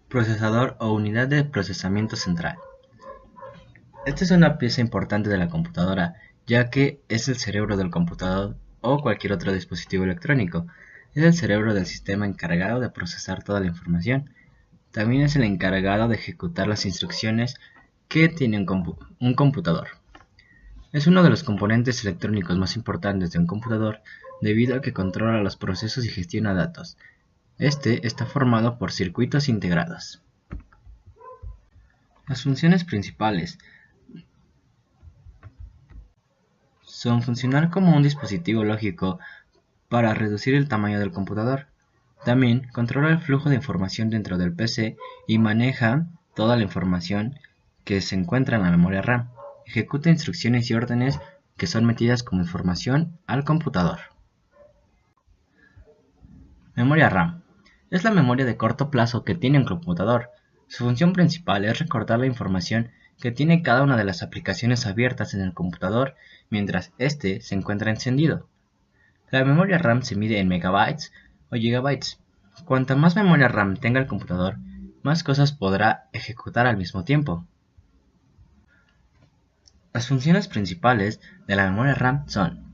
Procesador o unidad de procesamiento central. Esta es una pieza importante de la computadora, ya que es el cerebro del computador o cualquier otro dispositivo electrónico. Es el cerebro del sistema encargado de procesar toda la información. También es el encargado de ejecutar las instrucciones que tiene un computador. Es uno de los componentes electrónicos más importantes de un computador debido a que controla los procesos y gestiona datos. Este está formado por circuitos integrados. Las funciones principales son funcionar como un dispositivo lógico para reducir el tamaño del computador. También controla el flujo de información dentro del PC y maneja toda la información que se encuentra en la memoria RAM. Ejecuta instrucciones y órdenes que son metidas como información al computador. Memoria RAM. Es la memoria de corto plazo que tiene un computador. Su función principal es recordar la información que tiene cada una de las aplicaciones abiertas en el computador mientras éste se encuentra encendido. La memoria RAM se mide en megabytes o gigabytes. Cuanta más memoria RAM tenga el computador, más cosas podrá ejecutar al mismo tiempo. Las funciones principales de la memoria RAM son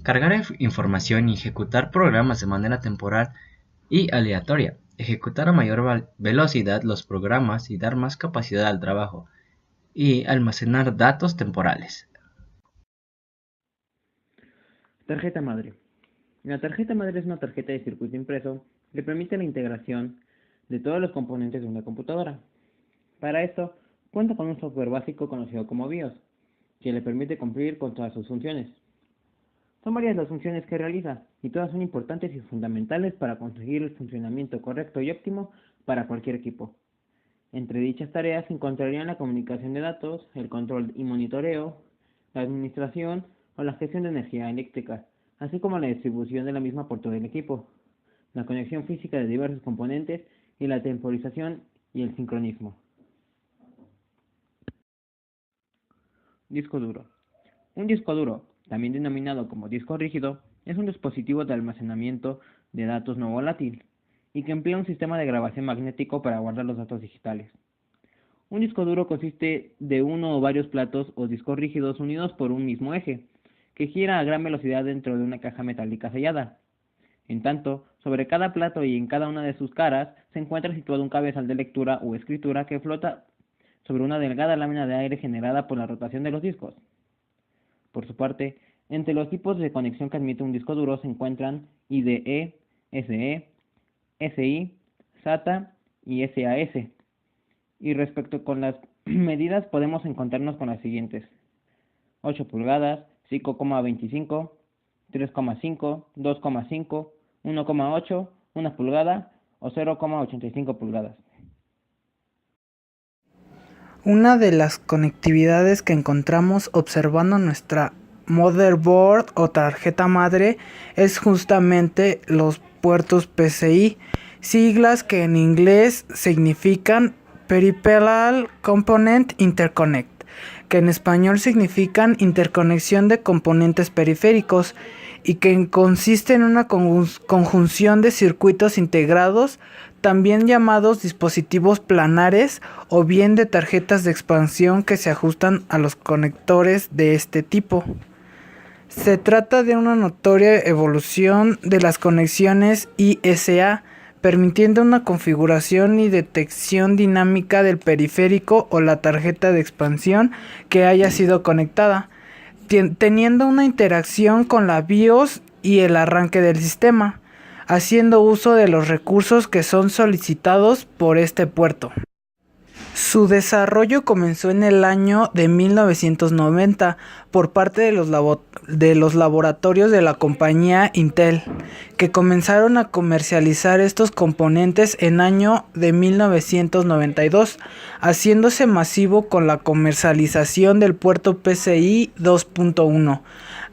cargar información y ejecutar programas de manera temporal y aleatoria, ejecutar a mayor velocidad los programas y dar más capacidad al trabajo, y almacenar datos temporales. Tarjeta madre. La tarjeta madre es una tarjeta de circuito impreso que permite la integración de todos los componentes de una computadora. Para esto, cuenta con un software básico conocido como BIOS, que le permite cumplir con todas sus funciones. Son varias las funciones que realiza, y todas son importantes y fundamentales para conseguir el funcionamiento correcto y óptimo para cualquier equipo. Entre dichas tareas se encontrarían la comunicación de datos, el control y monitoreo, la administración o la gestión de energía eléctrica, así como la distribución de la misma por todo el equipo, la conexión física de diversos componentes y la temporización y el sincronismo. Disco duro. Un disco duro, también denominado como disco rígido, es un dispositivo de almacenamiento de datos no volátil y que emplea un sistema de grabación magnético para guardar los datos digitales. Un disco duro consiste de uno o varios platos o discos rígidos unidos por un mismo eje, que gira a gran velocidad dentro de una caja metálica sellada. En tanto, sobre cada plato y en cada una de sus caras se encuentra situado un cabezal de lectura o escritura que flota sobre una delgada lámina de aire generada por la rotación de los discos. Por su parte, entre los tipos de conexión que admite un disco duro se encuentran IDE, SE, SI, SATA y SAS. Y respecto con las medidas podemos encontrarnos con las siguientes: 8 pulgadas, 5,25, 3,5, 2,5, 1,8, 1 pulgada o 0,85 pulgadas. Una de las conectividades que encontramos observando nuestra motherboard o tarjeta madre es justamente los puertos PCI, siglas que en inglés significan Peripheral Component Interconnect, que en español significan interconexión de componentes periféricos y que consiste en una conjunción de circuitos integrados, también llamados dispositivos planares o bien de tarjetas de expansión que se ajustan a los conectores de este tipo. Se trata de una notoria evolución de las conexiones ISA, permitiendo una configuración y detección dinámica del periférico o la tarjeta de expansión que haya sido conectada, teniendo una interacción con la BIOS y el arranque del sistema, haciendo uso de los recursos que son solicitados por este puerto. Su desarrollo comenzó en el año de 1990 por parte de los laboratorios de la compañía Intel, que comenzaron a comercializar estos componentes en año de 1992, haciéndose masivo con la comercialización del puerto PCI 2.1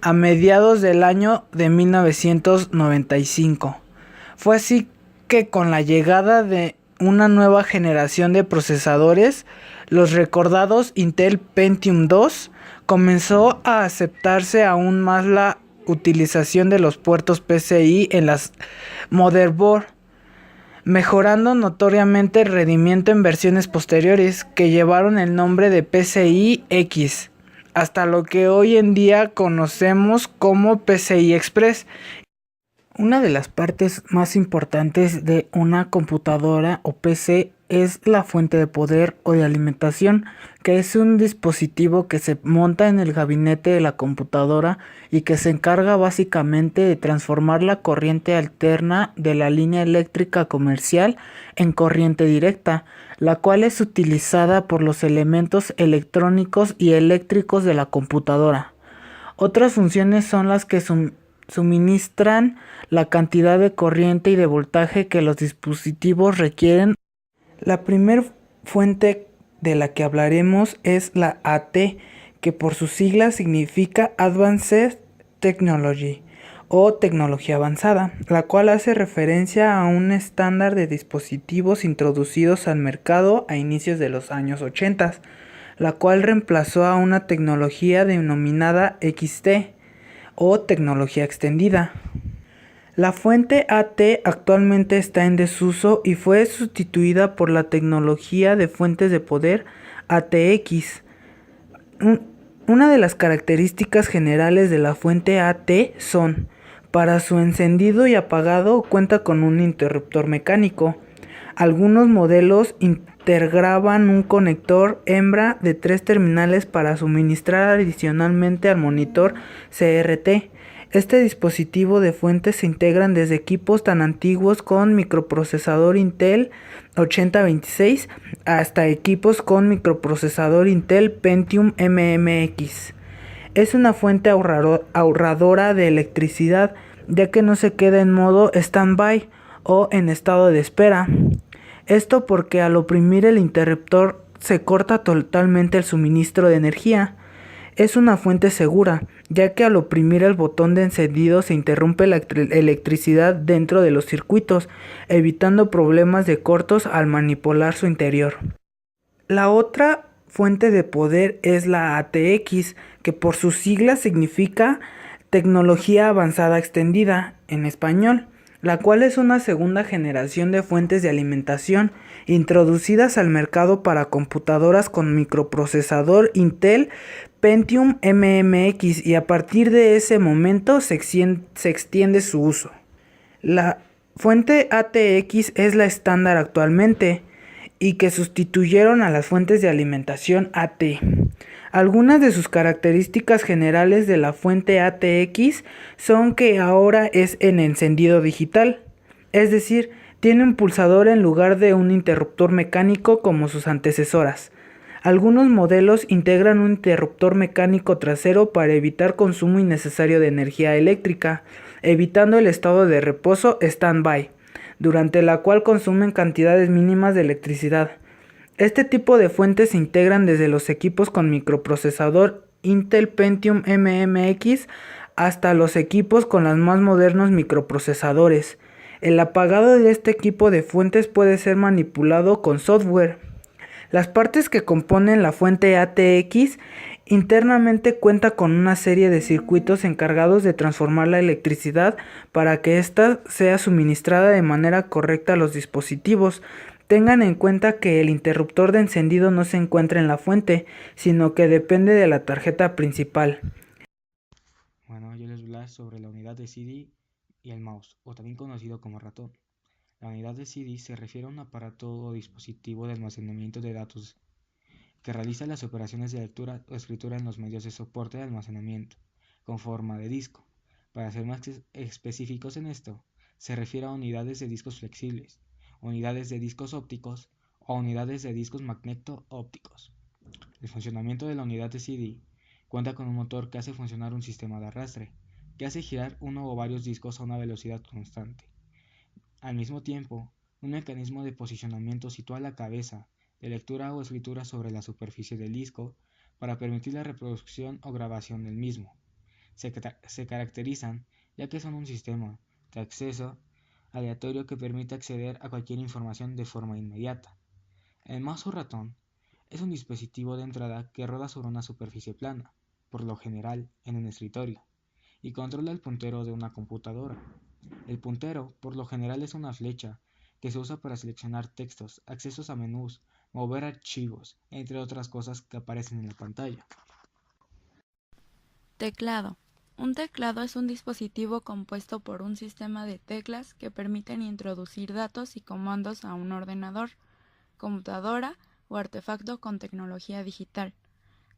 a mediados del año de 1995. Fue así que con la llegada de una nueva generación de procesadores, los recordados Intel Pentium II, comenzó a aceptarse aún más la utilización de los puertos PCI en las motherboard, mejorando notoriamente el rendimiento en versiones posteriores que llevaron el nombre de PCI X, hasta lo que hoy en día conocemos como PCI Express. Una de las partes más importantes de una computadora o PC es la fuente de poder o de alimentación, que es un dispositivo que se monta en el gabinete de la computadora y que se encarga básicamente de transformar la corriente alterna de la línea eléctrica comercial en corriente directa, la cual es utilizada por los elementos electrónicos y eléctricos de la computadora. Otras funciones son las que suministran la cantidad de corriente y de voltaje que los dispositivos requieren. La primera fuente de la que hablaremos es la AT, que por sus siglas significa Advanced Technology o tecnología avanzada, la cual hace referencia a un estándar de dispositivos introducidos al mercado a inicios de los años 80, la cual reemplazó a una tecnología denominada XT o tecnología extendida. La fuente AT actualmente está en desuso y fue sustituida por la tecnología de fuentes de poder ATX. Una de las características generales de la fuente AT son: para su encendido y apagado cuenta con un interruptor mecánico. Algunos modelos integraban un conector hembra de 3 terminales para suministrar adicionalmente al monitor CRT. Este dispositivo de fuente se integran desde equipos tan antiguos con microprocesador Intel 8026 hasta equipos con microprocesador Intel Pentium MMX. Es una fuente ahorradora de electricidad, ya que no se queda en modo standby o en estado de espera. Esto porque al oprimir el interruptor se corta totalmente el suministro de energía. Es una fuente segura, ya que al oprimir el botón de encendido se interrumpe la electricidad dentro de los circuitos, evitando problemas de cortos al manipular su interior. La otra fuente de poder es la ATX, que por sus siglas significa Tecnología Avanzada Extendida en español, la cual es una segunda generación de fuentes de alimentación introducidas al mercado para computadoras con microprocesador Intel Pentium MMX, y a partir de ese momento se extiende su uso. La fuente ATX es la estándar actualmente y que sustituyeron a las fuentes de alimentación AT. Algunas de sus características generales de la fuente ATX son que ahora es en encendido digital, es decir, tiene un pulsador en lugar de un interruptor mecánico como sus antecesoras. Algunos modelos integran un interruptor mecánico trasero para evitar consumo innecesario de energía eléctrica, evitando el estado de reposo standby, durante la cual consumen cantidades mínimas de electricidad. Este tipo de fuentes se integran desde los equipos con microprocesador Intel Pentium MMX hasta los equipos con los más modernos microprocesadores. El apagado de este equipo de fuentes puede ser manipulado con software. Las partes que componen la fuente ATX internamente cuenta con una serie de circuitos encargados de transformar la electricidad para que ésta sea suministrada de manera correcta a los dispositivos. Tengan en cuenta que el interruptor de encendido no se encuentra en la fuente, sino que depende de la tarjeta principal. Bueno, yo les voy a hablar sobre la unidad de CD y el mouse, o también conocido como ratón. La unidad de CD se refiere a un aparato o dispositivo de almacenamiento de datos que realiza las operaciones de lectura o escritura en los medios de soporte de almacenamiento, con forma de disco. Para ser más específicos en esto, se refiere a unidades de discos flexibles, unidades de discos ópticos o unidades de discos magneto-ópticos. El funcionamiento de la unidad de CD cuenta con un motor que hace funcionar un sistema de arrastre, que hace girar uno o varios discos a una velocidad constante. Al mismo tiempo, un mecanismo de posicionamiento sitúa la cabeza de lectura o escritura sobre la superficie del disco para permitir la reproducción o grabación del mismo. Se caracterizan ya que son un sistema de acceso aleatorio que permite acceder a cualquier información de forma inmediata. El mouse o ratón es un dispositivo de entrada que roda sobre una superficie plana, por lo general en un escritorio, y controla el puntero de una computadora. El puntero, por lo general, es una flecha que se usa para seleccionar textos, accesos a menús, mover archivos, entre otras cosas que aparecen en la pantalla. Teclado. Un teclado es un dispositivo compuesto por un sistema de teclas que permiten introducir datos y comandos a un ordenador, computadora o artefacto con tecnología digital.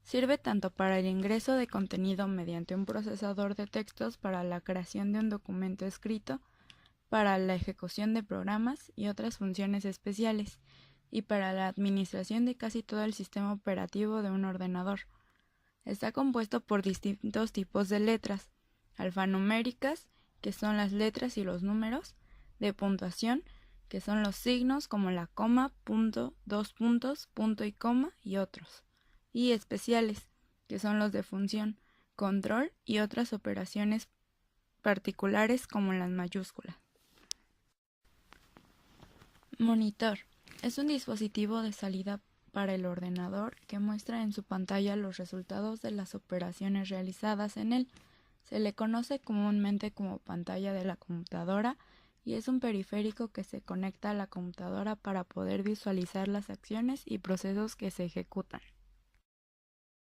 Sirve tanto para el ingreso de contenido mediante un procesador de textos para la creación de un documento escrito, para la ejecución de programas y otras funciones especiales, y para la administración de casi todo el sistema operativo de un ordenador. Está compuesto por distintos tipos de letras, alfanuméricas, que son las letras y los números, de puntuación, que son los signos como la coma, punto, dos puntos, punto y coma y otros, y especiales, que son los de función, control y otras operaciones particulares como las mayúsculas. Monitor. Es un dispositivo de salida para el ordenador que muestra en su pantalla los resultados de las operaciones realizadas en él. Se le conoce comúnmente como pantalla de la computadora y es un periférico que se conecta a la computadora para poder visualizar las acciones y procesos que se ejecutan.